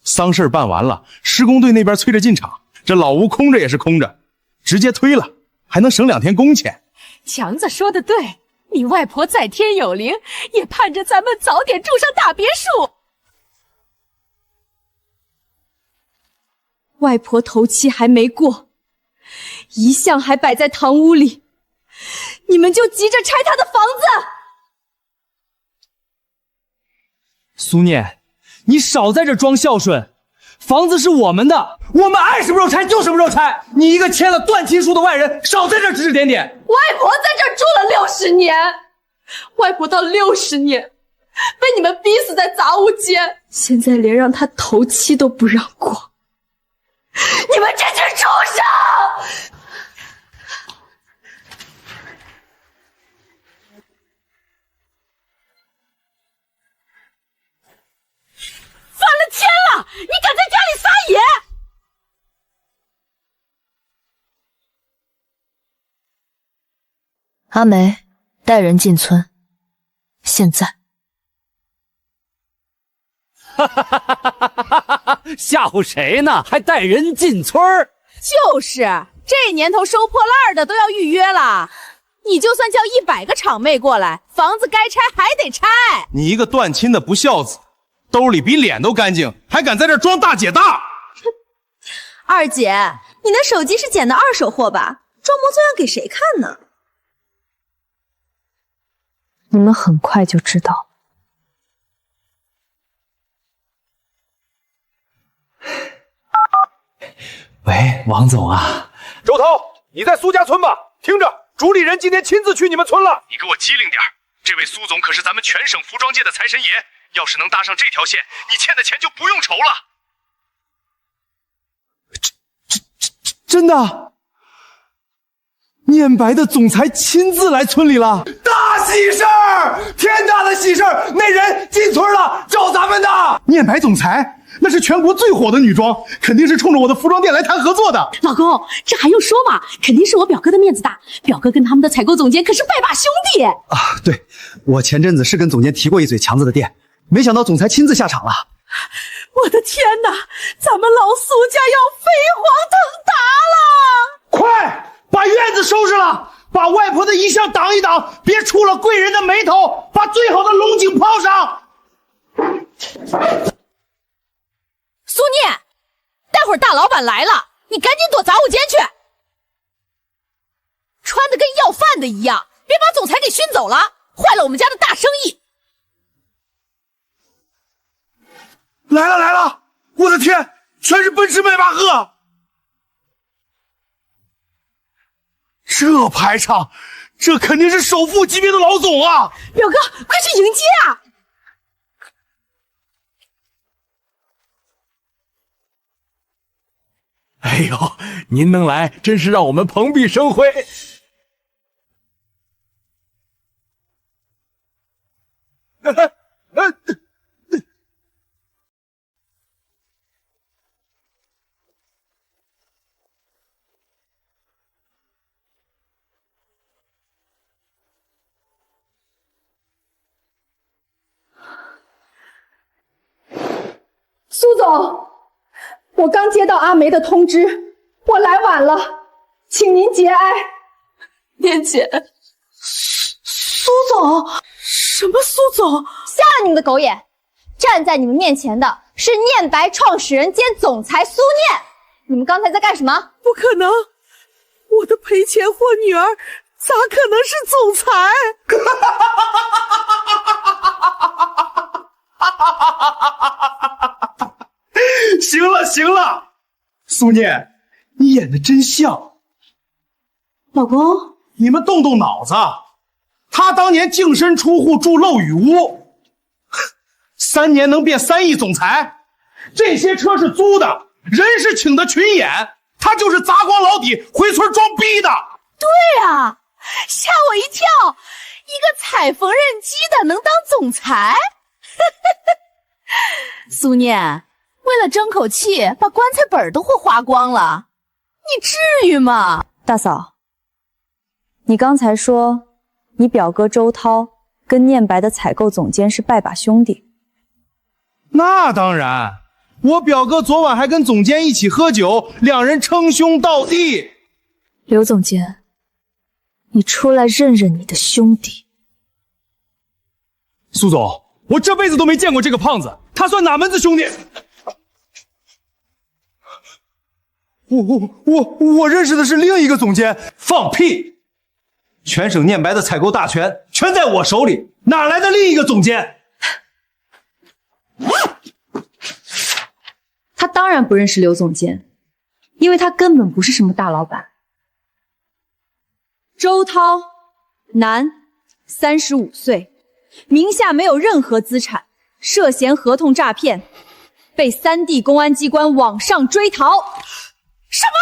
丧事办完了，施工队那边催着进场，这老屋空着也是空着，直接推了，还能省2天工钱。强子说的对，你外婆在天有灵，也盼着咱们早点住上大别墅。外婆头七还没过，遗像还摆在堂屋里，你们就急着拆她的房子。苏念，你少在这装孝顺，房子是我们的，我们爱什么时候拆就什么时候拆。你一个签了断亲书的外人，少在这指指点点。外婆在这儿住了60年，外婆到60年，被你们逼死在杂物间，现在连让她头七都不让过。你们这群畜生！翻了天了！你敢在家里撒野！阿梅带人进村，现在。吓唬谁呢？还带人进村儿？就是这年头收破烂的都要预约了，你就算叫100个厂妹过来，房子该拆还得拆。你一个断亲的不孝子，兜里比脸都干净，还敢在这装大姐大？二姐，你的手机是捡的2手货吧？装模作样给谁看呢？你们很快就知道。喂，王总啊，周涛，你在苏家村吧？听着，主理人今天亲自去你们村了。你给我机灵点，这位苏总可是咱们全省服装界的财神爷，要是能搭上这条线，你欠的钱就不用愁了。真的？念白的总裁亲自来村里了，大喜事儿！天大的喜事儿！那人进村了，找咱们的。念白总裁，那是全国最火的女装，肯定是冲着我的服装店来谈合作的。老公，这还用说吗？肯定是我表哥的面子大，表哥跟他们的采购总监可是拜把兄弟。啊，对，我前阵子是跟总监提过一嘴强子的店，没想到总裁亲自下场了。我的天哪，咱们老苏家要飞黄腾达了！快！把院子收拾了，把外婆的遗像挡一挡，别触了贵人的眉头，把最好的龙井泡上。苏念，待会儿大老板来了，你赶紧躲杂物间去，穿的跟要饭的一样，别把总裁给熏走了，坏了我们家的大生意。来了来了，我的天，全是奔驰迈巴赫。这排场，这肯定是首富级别的老总啊！表哥，快去迎接啊！哎呦，您能来，真是让我们蓬荜生辉。苏总，我刚接到阿梅的通知，我来晚了，请您节哀。念姐，苏总，什么苏总？瞎了你们的狗眼！站在你们面前的是念白创始人兼总裁苏念，你们刚才在干什么？不可能，我的赔钱货女儿咋可能是总裁？行了行了，苏念，你演的真像。老公，你们动动脑子，他当年净身出户住漏雨屋，3年能变3亿总裁，这些车是租的，人是请的群演，他就是砸光老底回村装逼的。对啊，吓我一跳，以个踩缝纫机的能当总裁？苏念，为了争口气，把棺材本都会花光了，你至于吗？大嫂，你刚才说你表哥周涛跟念白的采购总监是拜把兄弟。那当然，我表哥昨晚还跟总监一起喝酒，两人称兄道弟。刘总监，你出来认认你的兄弟。苏总，我这辈子都没见过这个胖子，他算哪门子兄弟？我认识的是另一个总监。放屁！全省念白的采购大权全在我手里，哪来的另一个总监？他当然不认识刘总监，因为他根本不是什么大老板。周涛，男，35岁，名下没有任何资产，涉嫌合同诈骗，被3地公安机关网上追逃。什么？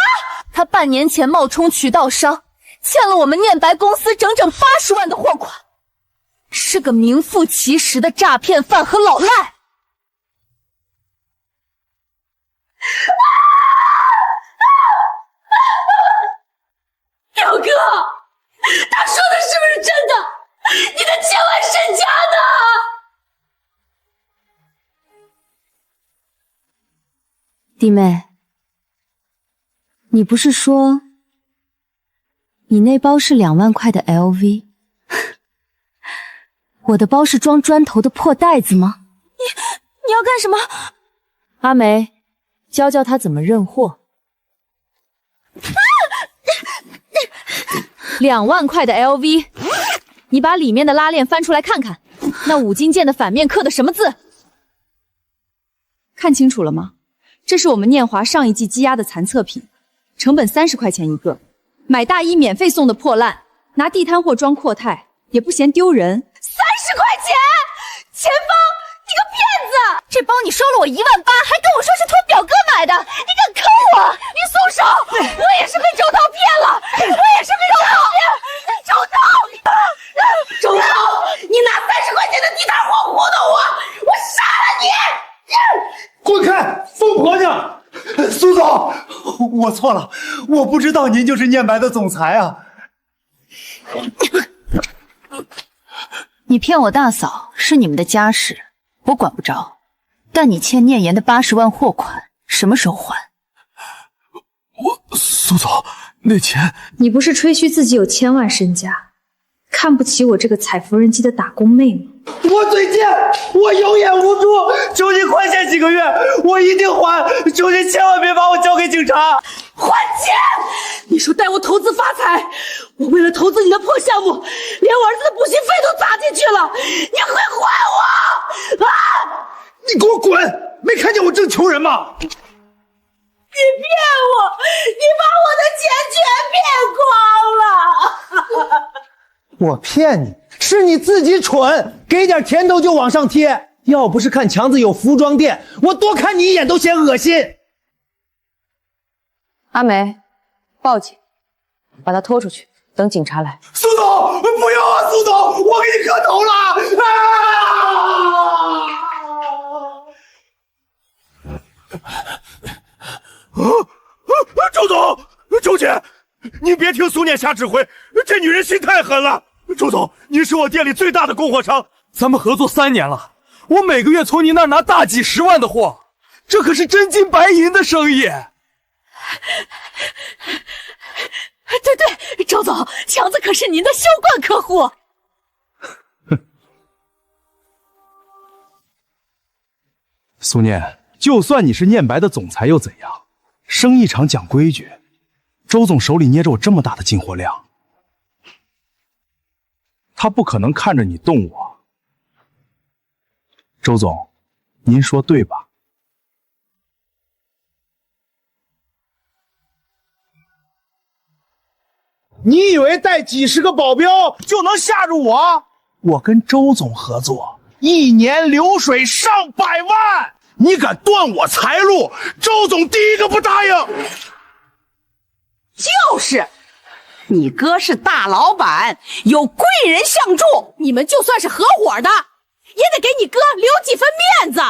他半年前冒充渠道商，欠了我们念白公司整整80万的货款，是个名副其实的诈骗犯和老赖。表哥，他说的是不是真的？你的千万身家呢？弟妹，你不是说你那包是2万块的 LV？ 我的包是装砖头的破袋子吗？你要干什么？阿梅，教教他怎么认货。2万块的 LV， 你把里面的拉链翻出来看看，那5金件的反面刻的什么字？看清楚了吗？这是我们念华上一季积压的残测品，成本30块钱一个，买大衣免费送的破烂，拿地摊货装阔太也不嫌丢人。30块钱！前方，你个骗子！这包你收了我1万8，还跟我说是托表哥买的，你敢坑我？你松手！我也是被周涛骗了，我也是被周涛骗。周涛，你拿30块钱的地摊货糊弄我，我杀了你！滚开，疯婆娘！苏总，我错了，我不知道您就是念白的总裁啊。你骗我大嫂是你们的家事，我管不着。但你欠念言的80万货款什么时候还？苏总，那钱……你不是吹嘘自己有1000万身家，看不起我这个踩缝纫机的打工妹吗？我嘴贱，我有眼无珠，求你宽限几个月，我一定还！求你千万别把我交给警察！还钱！你说带我投资发财，我为了投资你的破项目，连我儿子的补习费都砸进去了，你会还我？啊！你给我滚！没看见我正求人吗？你骗我！你把我的钱全骗光了！我骗你，是你自己蠢，给点甜头就往上贴。要不是看强子有服装店，我多看你一眼都嫌恶心。阿梅，报警，把他拖出去，等警察来。苏总，不要啊！苏总，我给你磕头了！周总，周姐，您别听苏念瞎指挥，这女人心太狠了。周总，您是我店里最大的供货商，咱们合作3年了，我每个月从您那儿拿大几10万的货，这可是真金白银的生意。对，周总，强子可是您的销冠客户。苏念，就算你是念白的总裁又怎样？生意场讲规矩，周总手里捏着我这么大的进货量，他不可能看着你动我。周总，您说对吧？你以为带几10个保镖就能吓住我？我跟周总合作，1年流水上百万，你敢断我财路，周总第一个不答应。就是，你哥是大老板，有贵人相助，你们就算是合伙的，也得给你哥留几分面子。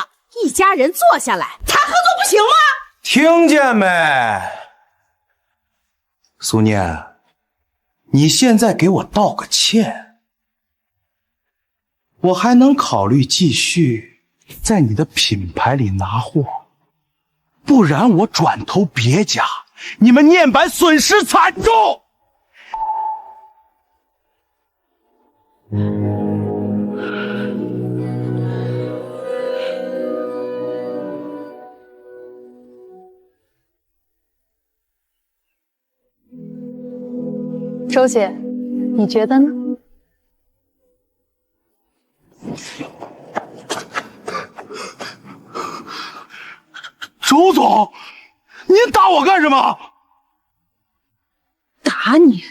一家人坐下来谈合作不行吗？听见没？苏念，你现在给我道个歉，我还能考虑继续在你的品牌里拿货，不然我转投别家，你们念白损失惨重。周姐，你觉得呢？周总，您打我干什么？打你？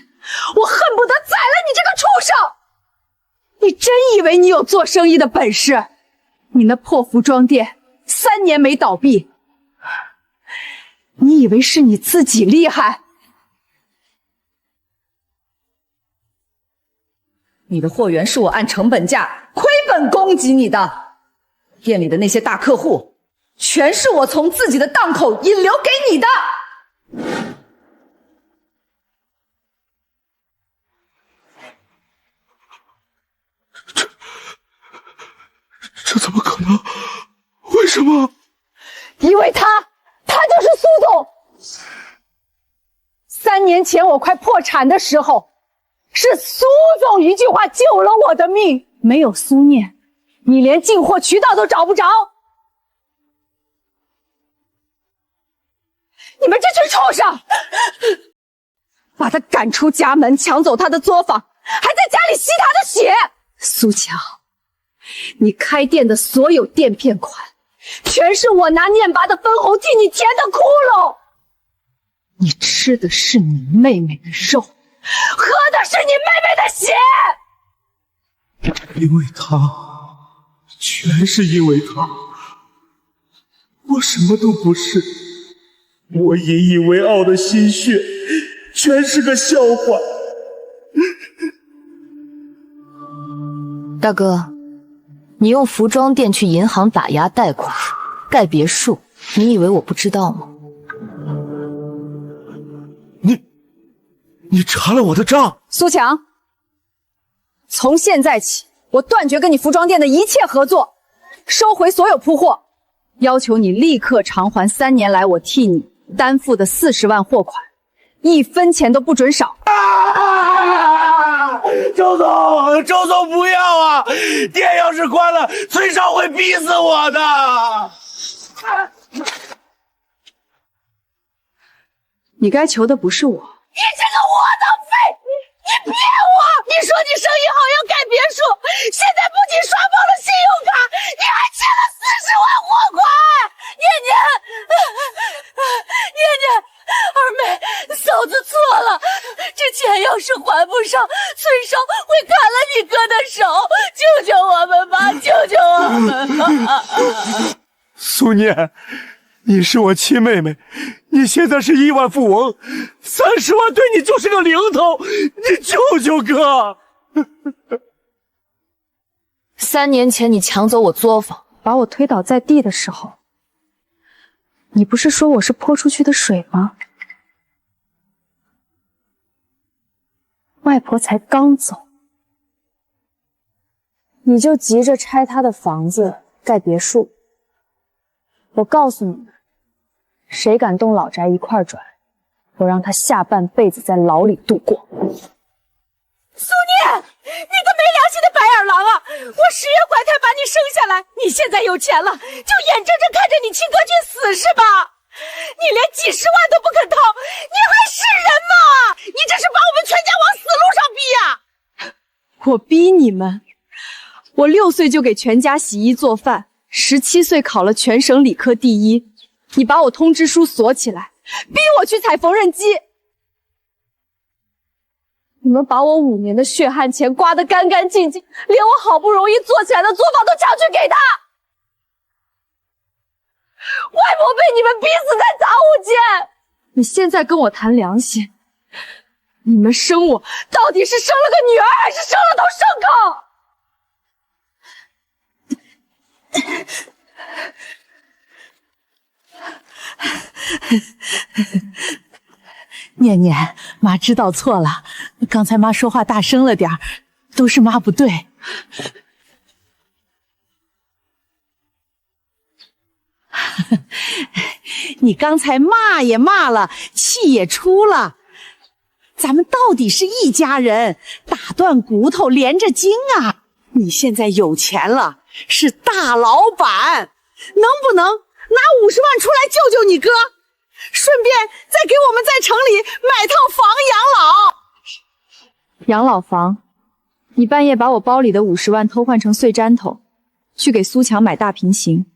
我恨不得宰了你这个畜生！你真以为你有做生意的本事？你那破服装店3年没倒闭，你以为是你自己厉害？你的货源是我按成本价亏本供给你的，店里的那些大客户，全是我从自己的档口引流给你的。这怎么可能？为什么？因为他就是苏总。3年前我快破产的时候，是苏总一句话救了我的命。没有苏念，你连进货渠道都找不着。你们这群畜生，把他赶出家门，抢走他的作坊，还在家里吸他的血。苏强，你开店的所有店片款，全是我拿念拔的分红替你填的窟窿。你吃的是你妹妹的肉，喝的是你妹妹的血。因为他，全是因为他，我什么都不是。我引以为傲的心血，全是个笑话。大哥，你用服装店去银行打压贷款，盖别墅，你以为我不知道吗？你查了我的账？苏强，从现在起，我断绝跟你服装店的一切合作，收回所有铺货，要求你立刻偿还3年来我替你担负的40万货款，1分钱都不准少。周总不要啊！店要是关了，崔少会逼死我的。你该求的不是我。你这个窝囊废！你骗我！你说你生意好要盖别墅，现在不仅刷爆了信用卡，你还欠了40万货款！念念，二妹，嫂子错了，这钱要是还不上，崔少会砍了你哥的手！救救我们吧！救救我们吧！苏念，你是我亲妹妹，你现在是亿万富翁，30万对你就是个零头，你救救哥！3年前你抢走我作坊，把我推倒在地的时候，你不是说我是泼出去的水吗？外婆才刚走，你就急着拆她的房子盖别墅。我告诉你们，谁敢动老宅一块转，我让他下半辈子在牢里度过。苏念，你个没良心的白眼狼啊！我10月怀胎把你生下来，你现在有钱了，就眼睁睁看着你亲哥去死是吧？你连几10万都不肯掏，你还是人吗？你这是把我们全家往死路上逼呀！我逼你们，我6岁就给全家洗衣做饭，17岁考了全省理科第1，你把我通知书锁起来，逼我去踩缝纫机。你们把我5年的血汗钱刮得干干净净，连我好不容易做起来的作坊都抢去给他。外婆被你们逼死在杂物间，你现在跟我谈良心，你们生我到底是生了个女儿，还是生了头牲口？念念，妈知道错了，刚才妈说话大声了点儿，都是妈不对。你刚才骂也骂了，气也出了，咱们到底是一家人，打断骨头连着筋啊！你现在有钱了，是大老板，能不能拿50万出来救救你哥？顺便再给我们在城里买套房养老房。你半夜把我包里的50万偷换成碎毡头，去给苏强买大平行。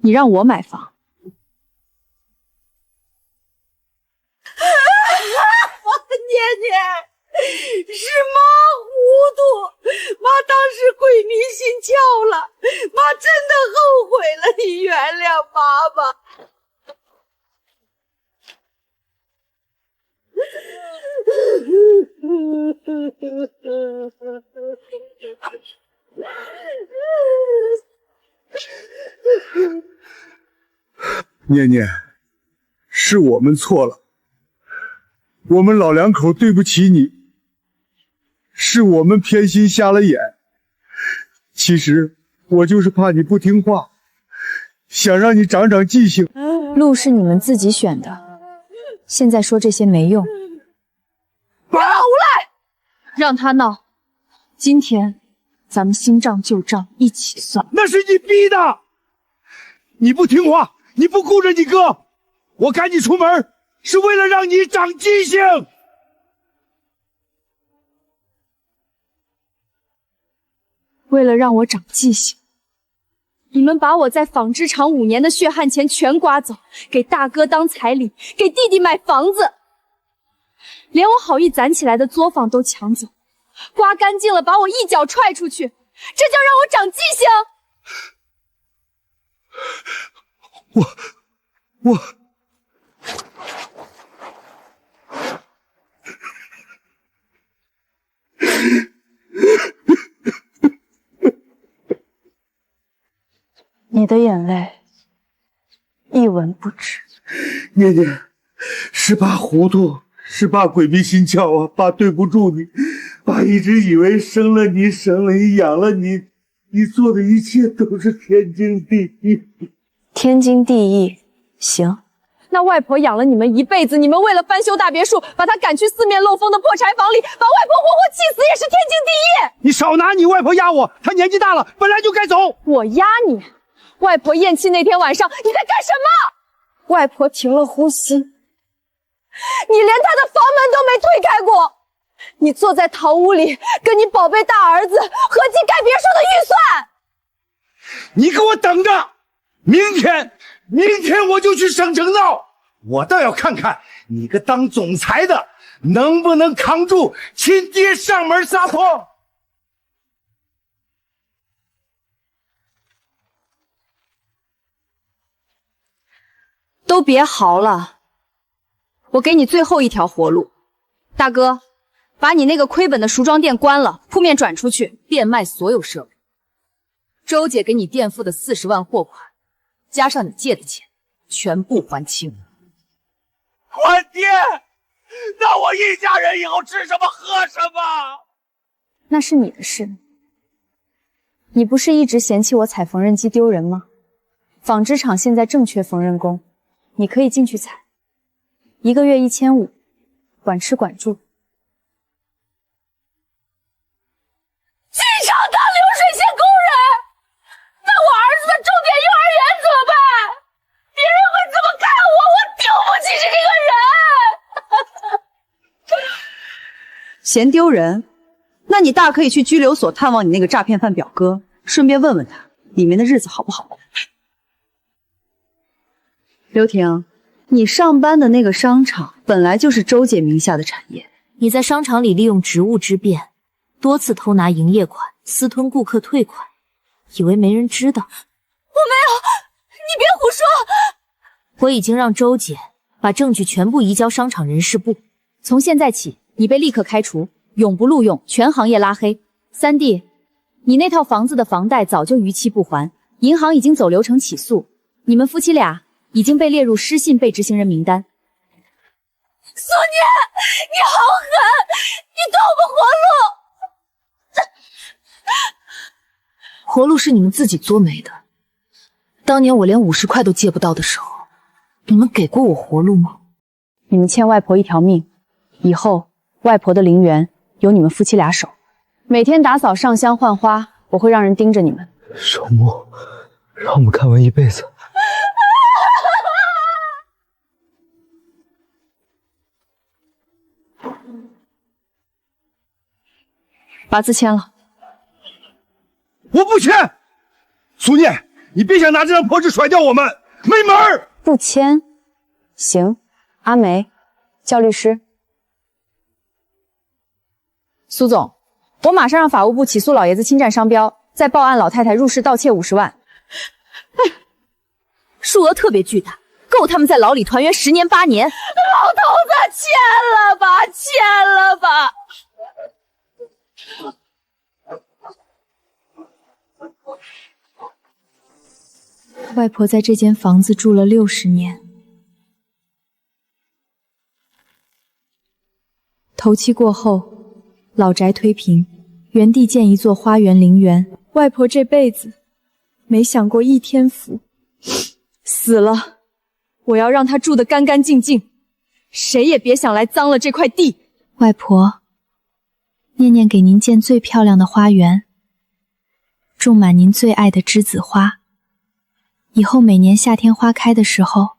你让我买房。念念，是妈糊涂，妈当时鬼迷心窍了，妈真的后悔了，你原谅妈吧。念念，是我们错了，我们老两口对不起你，是我们偏心瞎了眼。其实我就是怕你不听话，想让你长长记性。路是你们自己选的，现在说这些没用。别老无赖，让他闹，今天咱们新账旧账一起算。那是你逼的，你不听话，你不顾着你哥，我赶你出门是为了让你长记性。为了让我长记性，你们把我在纺织厂5年的血汗钱全刮走，给大哥当彩礼，给弟弟买房子，连我好意攒起来的作坊都抢走，刮干净了把我一脚踹出去，这叫让我长记性？我你的眼泪一文不值。念念，是爸糊涂，是爸鬼迷心窍啊！爸对不住你，爸一直以为生了你，养了你，你做的一切都是天经地义。天经地义，行。那外婆养了你们一辈子，你们为了翻修大别墅，把她赶去四面漏风的破柴房里，把外婆活活气死，也是天经地义。你少拿你外婆压我，她年纪大了，本来就该走。我压你？外婆咽气那天晚上，你在干什么？外婆停了呼吸，你连她的房门都没推开过。你坐在堂屋里，跟你宝贝大儿子合计盖别墅的预算。你给我等着，明天我就去省城闹，我倒要看看你个当总裁的能不能扛住亲爹上门撒泼。都别嚎了，我给你最后一条活路。大哥，把你那个亏本的梳妆店关了，铺面转出去，变卖所有设备。周姐给你垫付的40万货款，加上你借的钱，全部还清。还爹，那我一家人以后吃什么喝什么？那是你的事。你不是一直嫌弃我踩缝纫机丢人吗？纺织厂现在正缺缝纫工，你可以进去踩，1个月1500，管吃管住。进厂当流水线工人，那我儿子的重点幼儿园怎么办？别人会怎么看我？我丢不起这个人。嫌丢人？那你大可以去拘留所探望你那个诈骗犯表哥，顺便问问他里面的日子好不好。刘婷，你上班的那个商场本来就是周姐名下的产业，你在商场里利用职务之便，多次偷拿营业款，私吞顾客退款，以为没人知道。我没有，你别胡说。我已经让周姐把证据全部移交商场人事部，从现在起，你被立刻开除，永不录用，全行业拉黑。三弟，你那套房子的房贷早就逾期不还，银行已经走流程起诉，你们夫妻俩已经被列入失信被执行人名单。苏念，你好狠，你断我活路！活路是你们自己作没的。当年我连50块都借不到的时候，你们给过我活路吗？你们欠外婆一条命，以后外婆的陵园由你们夫妻俩守，每天打扫上香换花，我会让人盯着你们。守墓，让我们看完一辈子。把字签了。我不签。苏念，你别想拿这张破纸甩掉我们，没门儿！不签，行。阿梅，叫律师。苏总，我马上让法务部起诉老爷子侵占商标，再报案老太太入室盗窃50万，数额特别巨大，够他们在牢里团圆10年8年。老头子，签了吧，签了吧。外婆在这间房子住了60年，头七过后，老宅推平，原地建一座花园陵园。外婆这辈子没享过一天福，死了，我要让她住得干干净净，谁也别想来脏了这块地。外婆，念念给您建最漂亮的花园，种满您最爱的栀子花。以后每年夏天花开的时候，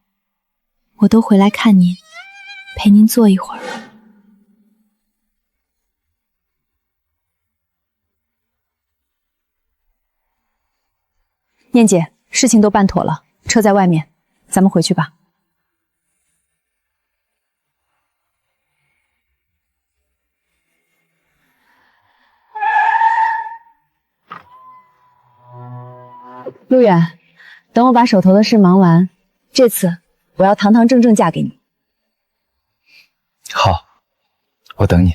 我都回来看您，陪您坐一会儿。念姐，事情都办妥了，车在外面，咱们回去吧。陆远，等我把手头的事忙完，这次我要堂堂正正嫁给你。好，我等你。